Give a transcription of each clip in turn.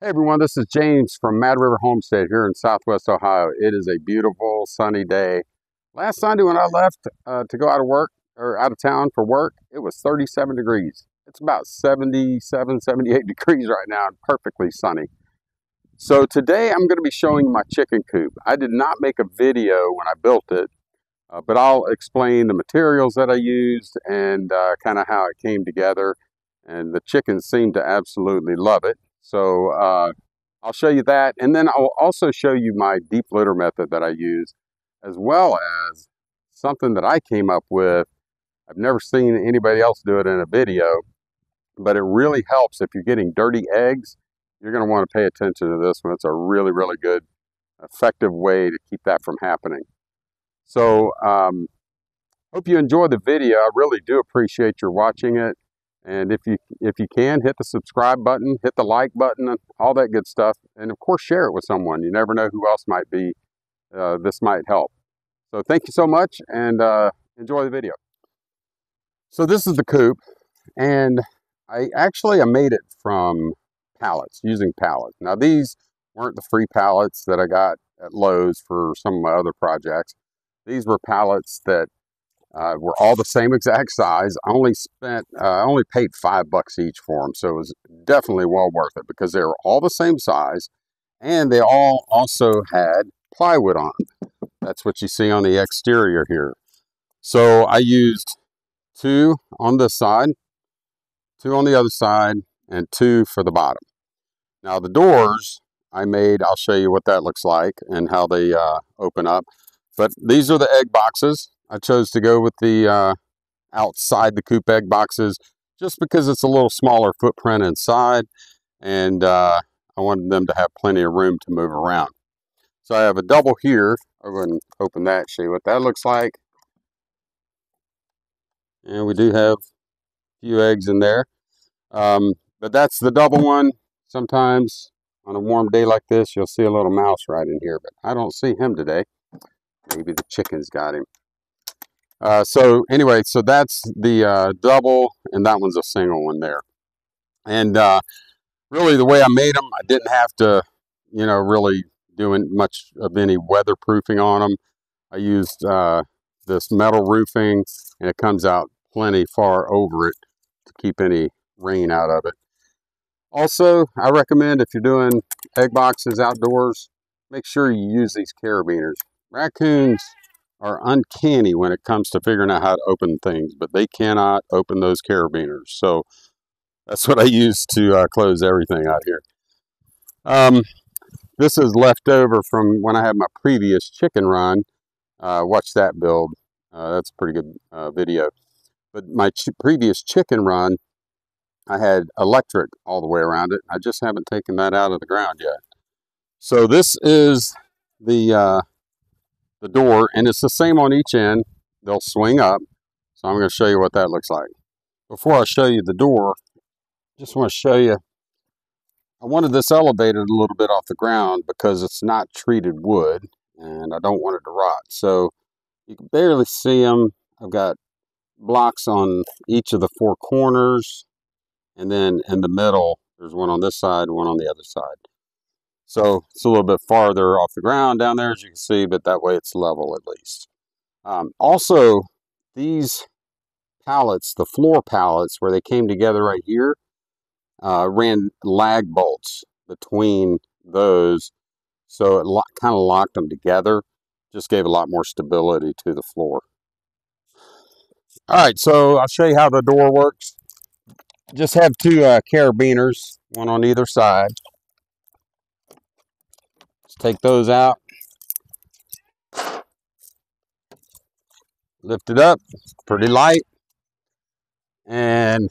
Hey everyone, this is James from Mad River Homestead here in Southwest Ohio. It is a beautiful sunny day. Last Sunday when I left to go out of work or out of town for work, it was 37 degrees. It's about 77, 78 degrees right now and perfectly sunny. So today I'm going to be showing you my chicken coop. I did not make a video when I built it, but I'll explain the materials that I used and kind of how it came together. And the chickens seem to absolutely love it. So I'll show you that, and then I'll also show you my deep litter method that I use, as well as something that I came up with. I've never seen anybody else do it in a video, but it really helps if you're getting dirty eggs. You're going to want to pay attention to this one. It's a really, really good, effective way to keep that from happening. So hope you enjoy the video. I really do appreciate your watching it. And if you can, hit the subscribe button, hit the like button, and all that good stuff. And of course, share it with someone. You never know who else might be, this might help. So thank you so much, and enjoy the video. So this is the coop, and I made it from pallets, using pallets. Now these weren't the free pallets that I got at Lowe's for some of my other projects. These were pallets that were all the same exact size. I only paid $5 each for them, so it was definitely well worth it because they were all the same size, and they all also had plywood on them. That's what you see on the exterior here. So I used 2 on this side, 2 on the other side, and 2 for the bottom. Now the doors I made, I'll show you what that looks like and how they open up. But these are the egg boxes. I chose to go with the outside the coop egg boxes just because it's a little smaller footprint inside, and I wanted them to have plenty of room to move around. So I have a double here. I'll go ahead and open that, show you what that looks like. And we do have a few eggs in there. But that's the double one. Sometimes on a warm day like this, you'll see a little mouse right in here, but I don't see him today. Maybe the chickens got him. So anyway, so that's the double, and that one's a single one there. And really the way I made them, I didn't have to, really doing much of any weatherproofing on them. I used this metal roofing, and it comes out plenty far over it to keep any rain out of it. Also, I recommend if you're doing egg boxes outdoors, make sure you use these carabiners. Raccoons are uncanny when it comes to figuring out how to open things, but they cannot open those carabiners. So that's what I use to close everything out here. This is left over from when I had my previous chicken run. Watch that build. That's a pretty good video. But my previous chicken run, I had electric all the way around it. I just haven't taken that out of the ground yet. So this is the door, and it's the same on each end. They'll swing up, so I'm going to show you what that looks like. Before I show you the door, just want to show you, I wanted this elevated a little bit off the ground because it's not treated wood, and I don't want it to rot. So you can barely see them. I've got blocks on each of the 4 corners, and then in the middle, there's one on this side, one on the other side. So it's a little bit farther off the ground down there, as you can see, but that way it's level at least. Also, these pallets, the floor pallets where they came together right here, ran lag bolts between those. So it kind of locked them together, just gave a lot more stability to the floor. All right, so I'll show you how the door works. Just have 2 carabiners, one on either side. Take those out, lift it up, pretty light, and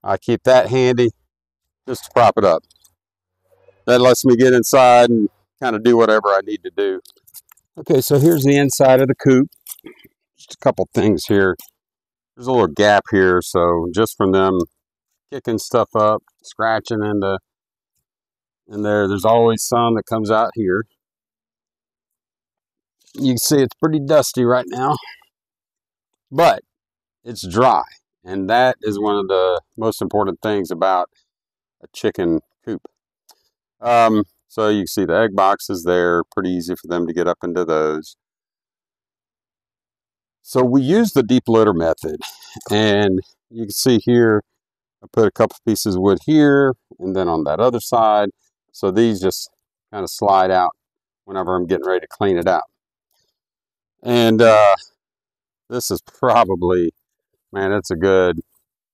I keep that handy just to prop it up. That lets me get inside and kind of do whatever I need to do. Okay, so here's the inside of the coop. Just a couple things here. There's a little gap here, so just from them kicking stuff up, scratching into in there, there's always some that comes out here. You can see it's pretty dusty right now, but it's dry, and that is one of the most important things about a chicken coop. So you can see the egg boxes there, pretty easy for them to get up into those. So we use the deep litter method, and you can see here, I put a couple pieces of wood here, and then on that other side. So these just kind of slide out whenever I'm getting ready to clean it out. And this is probably, man, it's a good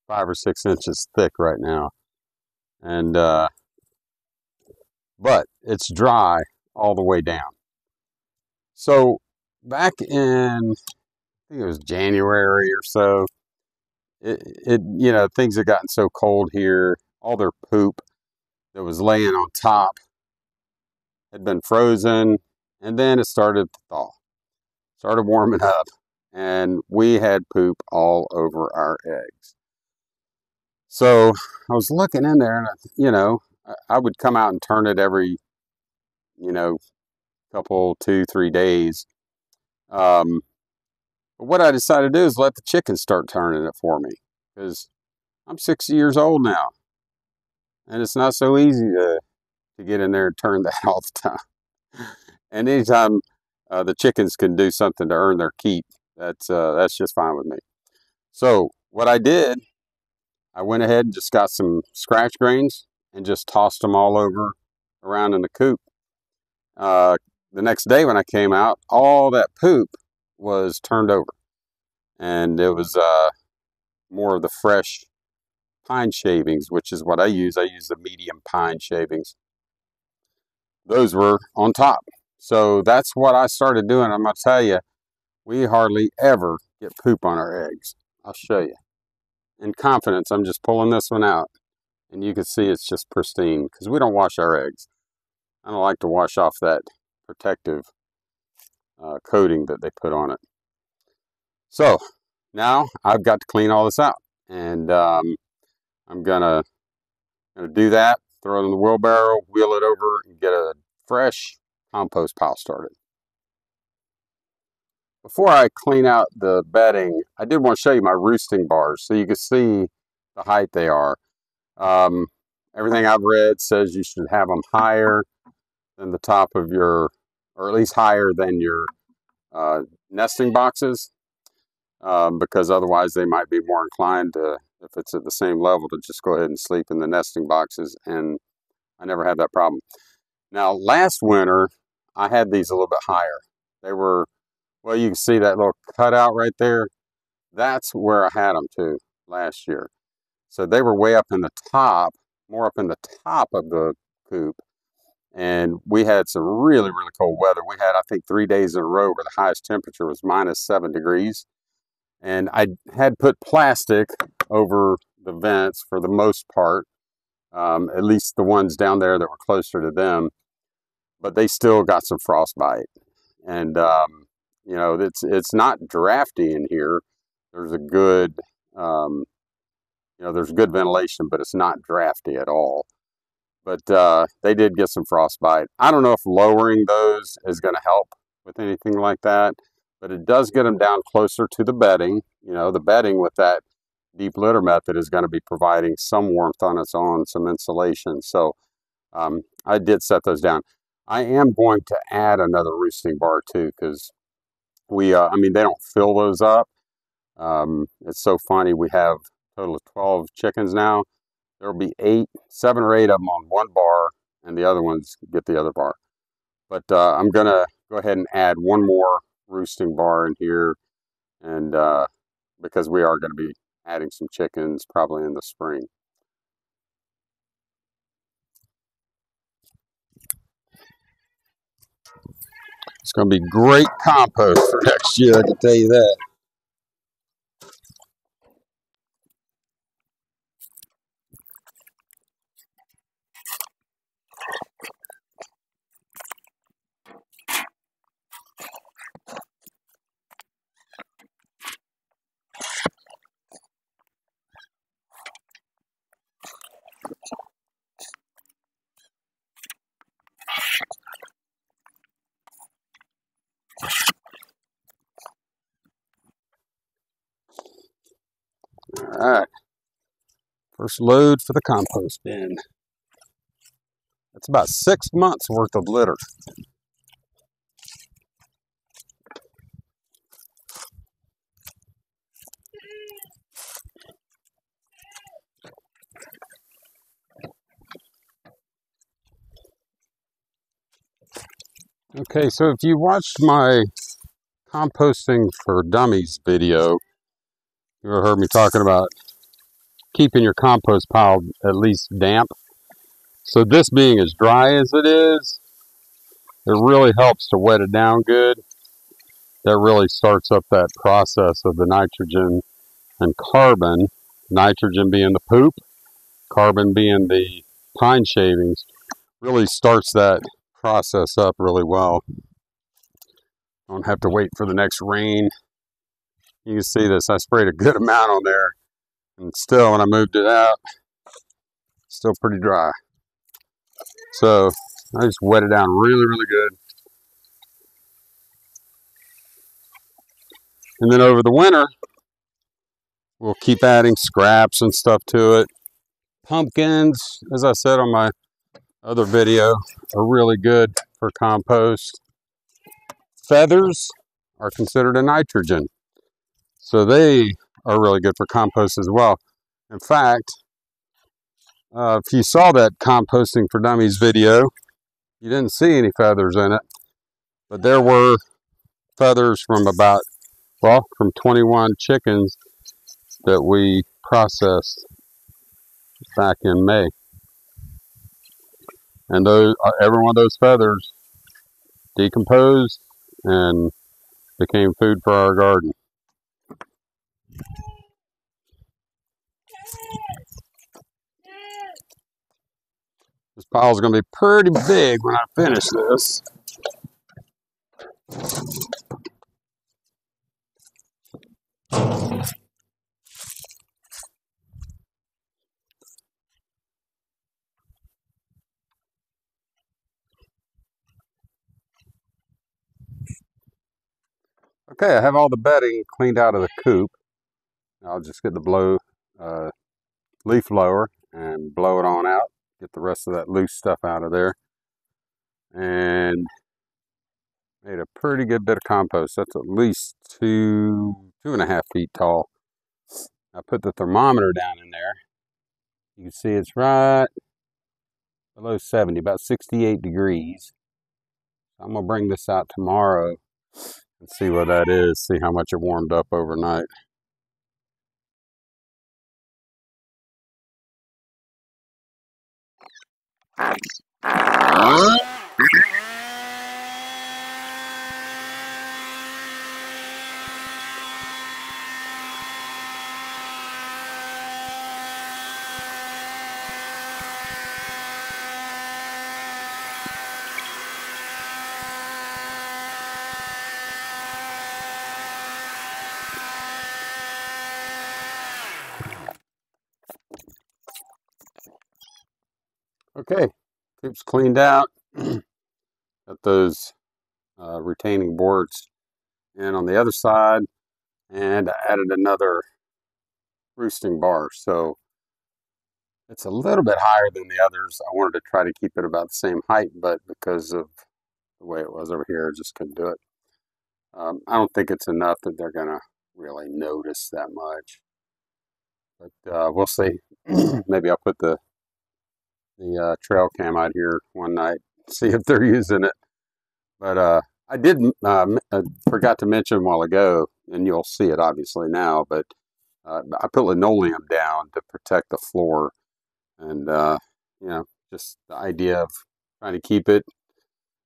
5 or 6 inches thick right now. And but it's dry all the way down. So back in, I think it was January or so, things had gotten so cold here, all their poop that was laying on top had been frozen, and then it started to thaw, started warming up, and we had poop all over our eggs. So I was looking in there, and I would come out and turn it every, couple, 2, 3 days. But what I decided to do is let the chickens start turning it for me, because I'm 60 years old now, and it's not so easy to get in there and turn that all the time. And anytime the chickens can do something to earn their keep, that's just fine with me. So what I did, I went ahead and just got some scratch grains and just tossed them all over around in the coop. The next day when I came out, all that poop was turned over, and it was more of the fresh pine shavings, which is what I use. I use the medium pine shavings. Those were on top. So that's what I started doing. I'm going to tell you, we hardly ever get poop on our eggs. I'll show you. In confidence, I'm just pulling this one out, and you can see it's just pristine, because we don't wash our eggs. I don't like to wash off that protective coating that they put on it. So now I've got to clean all this out, and I'm gonna do that, throw it in the wheelbarrow, wheel it over, and get a fresh compost pile started. Before I clean out the bedding, I did want to show you my roosting bars so you can see the height they are. Everything I've read says you should have them higher than the top of your, or at least higher than your nesting boxes, because otherwise they might be more inclined to, if it's at the same level, to just go ahead and sleep in the nesting boxes, and I never had that problem. Now, last winter, I had these a little bit higher. They were, well, you can see that little cutout right there. That's where I had them to last year. So they were way up in the top, more up in the top of the coop. And we had some really, really cold weather. We had, I think, 3 days in a row where the highest temperature was -7 degrees. And I had put plastic over the vents for the most part, at least the ones down there that were closer to them. But they still got some frostbite. And, it's not drafty in here. There's a good, there's good ventilation, but it's not drafty at all. But they did get some frostbite. I don't know if lowering those is going to help with anything like that, but it does get them down closer to the bedding. The bedding with that deep litter method is going to be providing some warmth on its own, some insulation. So I did set those down. I am going to add another roosting bar too, because they don't fill those up. It's so funny. We have a total of 12 chickens now. There'll be 7 or 8 of them on one bar, and the other ones get the other bar. But I'm going to go ahead and add one more roosting bar in here, and because we are going to be adding some chickens probably in the spring. It's going to be great compost for next year, I can tell you that. All right, first load for the compost bin. It's about 6 months worth of litter. Okay, so if you watched my composting for dummies video, you ever heard me talking about keeping your compost pile at least damp. So this being as dry as it is, it really helps to wet it down good. That really starts up that process of the nitrogen and carbon, nitrogen being the poop, carbon being the pine shavings, really starts that process up really well. Don't have to wait for the next rain. You can see this, I sprayed a good amount on there, and still when I moved it out, still pretty dry. So I just wet it down really, really good. And then over the winter, we'll keep adding scraps and stuff to it. Pumpkins, as I said on my other video, are really good for compost. Feathers are considered a nitrogen, so they are really good for compost as well. In fact, if you saw that composting for dummies video, you didn't see any feathers in it, but there were feathers from from 21 chickens that we processed back in May. And every one of those feathers decomposed and became food for our garden. This pile is going to be pretty big when I finish this. Okay, I have all the bedding cleaned out of the coop. I'll just get the leaf blower and blow it on out, get the rest of that loose stuff out of there. And made a pretty good bit of compost. That's at least 2.5 feet tall. I put the thermometer down in there. You can see it's right below 70, about 68 degrees. I'm gonna bring this out tomorrow and see what that is, see how much it warmed up overnight. Okay, coop's cleaned out. Got those retaining boards in on the other side, and I added another roosting bar, so it's a little bit higher than the others. I wanted to try to keep it about the same height, but because of the way it was over here, I just couldn't do it. I don't think it's enough that they're gonna really notice that much, but we'll see. Maybe I'll put the trail cam out here one night, see if they're using it. But I did forgot to mention a while ago, and you'll see it obviously now, but I put linoleum down to protect the floor, and you know, just the idea of trying to keep it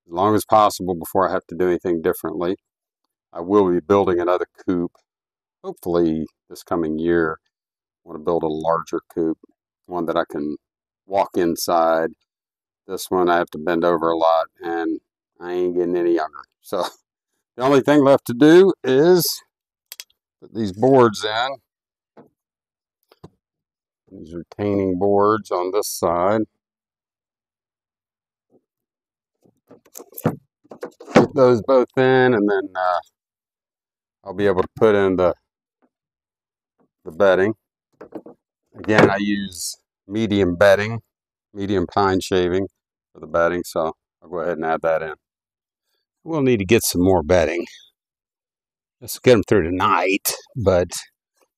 as long as possible before I have to do anything differently. I will be building another coop, hopefully this coming year. I want to build a larger coop, one that I can walk inside. This one I have to bend over a lot, and I ain't getting any younger. So the only thing left to do is put these boards in. These retaining boards on this side. Get those both in, and then I'll be able to put in the bedding. Again, I use medium bedding, medium pine shaving. for the bedding, so I'll go ahead and add that in. We'll need to get some more bedding. Let's get them through tonight, but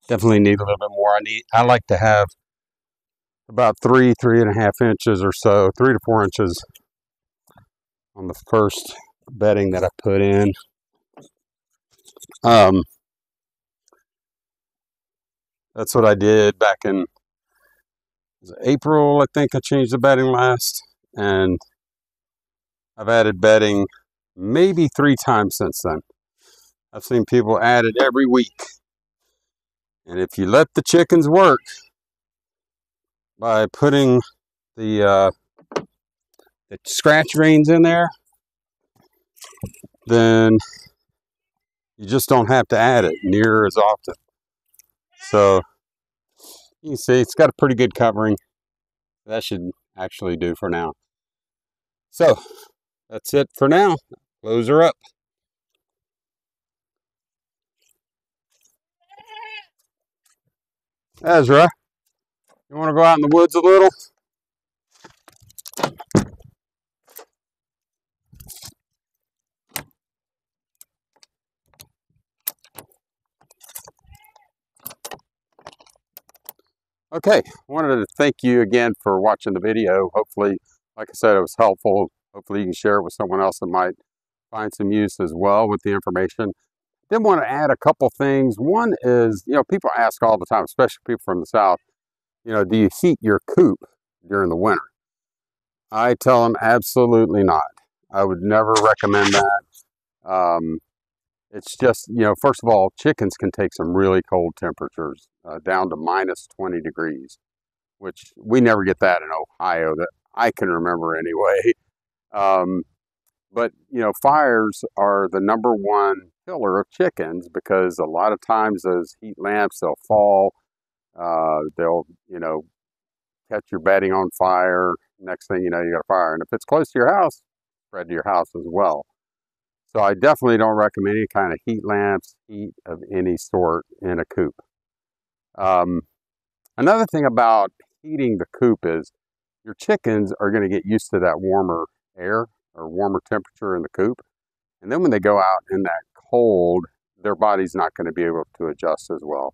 definitely need a little bit more. I like to have about 3.5 inches or so, 3 to 4 inches on the first bedding that I put in. That's what I did back in April. I think I changed the bedding last, and I've added bedding maybe 3 times since then. I've seen people add it every week. And if you let the chickens work by putting the scratch reins in there, then you just don't have to add it near as often. So you can see it's got a pretty good covering. That should actually do for now. So that's it for now. Close her up. Ezra, you want to go out in the woods a little? Okay, I wanted to thank you again for watching the video. Hopefully, like I said, it was helpful. Hopefully you can share it with someone else that might find some use as well with the information. Then want to add a couple things. One is, people ask all the time, especially people from the South, do you heat your coop during the winter? I tell them absolutely not. I would never recommend that. It's just, first of all, chickens can take some really cold temperatures, down to minus 20 degrees, which we never get that in Ohio that I can remember anyway. But, fires are the #1 killer of chickens because a lot of times those heat lamps, they'll fall, they'll, catch your bedding on fire. Next thing you know, you got a fire. And if it's close to your house, spread to your house as well. So I definitely don't recommend any kind of heat lamps, heat of any sort in a coop. Another thing about heating the coop is your chickens are going to get used to that warmer air or warmer temperature in the coop. And then when they go out in that cold, their body's not going to be able to adjust as well.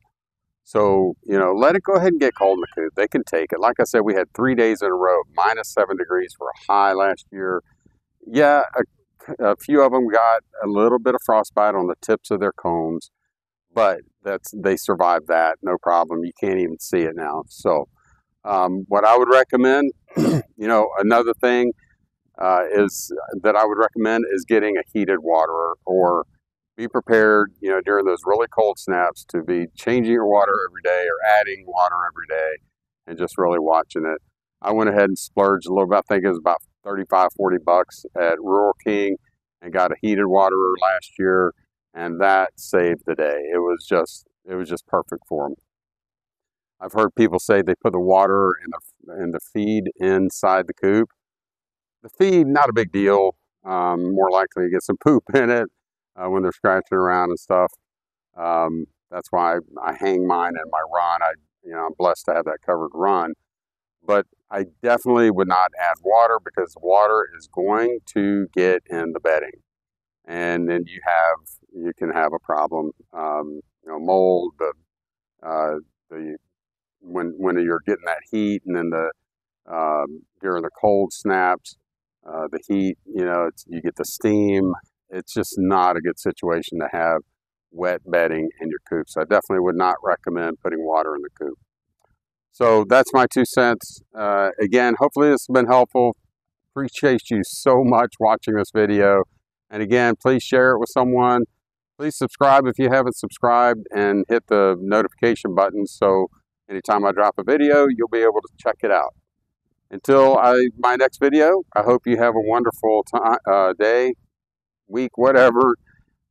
So, let it go ahead and get cold in the coop. They can take it. Like I said, we had 3 days in a row, minus 7 degrees for a high last year. Yeah, a few of them got a little bit of frostbite on the tips of their combs, but they survived that, no problem. You can't even see it now. So what I would recommend, another thing is that I would recommend is getting a heated waterer, or be prepared, during those really cold snaps to be changing your water every day or adding water every day and just really watching it. I went ahead and splurged a little bit. I think it was about 35, 40 bucks at Rural King and got a heated waterer last year, and that saved the day. It was just perfect for them. I've heard people say they put the water and the feed inside the coop. The feed, not a big deal. More likely to get some poop in it when they're scratching around and stuff. That's why I hang mine in my run. I'm blessed to have that covered run. But I definitely would not add water, because water is going to get in the bedding, and then you can have a problem. Mold. When you're getting that heat, and then during the cold snaps, the heat, you get the steam. It's just not a good situation to have wet bedding in your coop. So I definitely would not recommend putting water in the coop. So that's my 2 cents. Again, hopefully this has been helpful. Appreciate you so much watching this video. And again, please share it with someone. Please subscribe if you haven't subscribed, and hit the notification button so anytime I drop a video, you'll be able to check it out. Until my next video, I hope you have a wonderful day, week, whatever.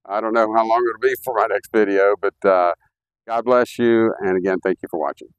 I don't know how long it'll be for my next video, but God bless you. And again, thank you for watching.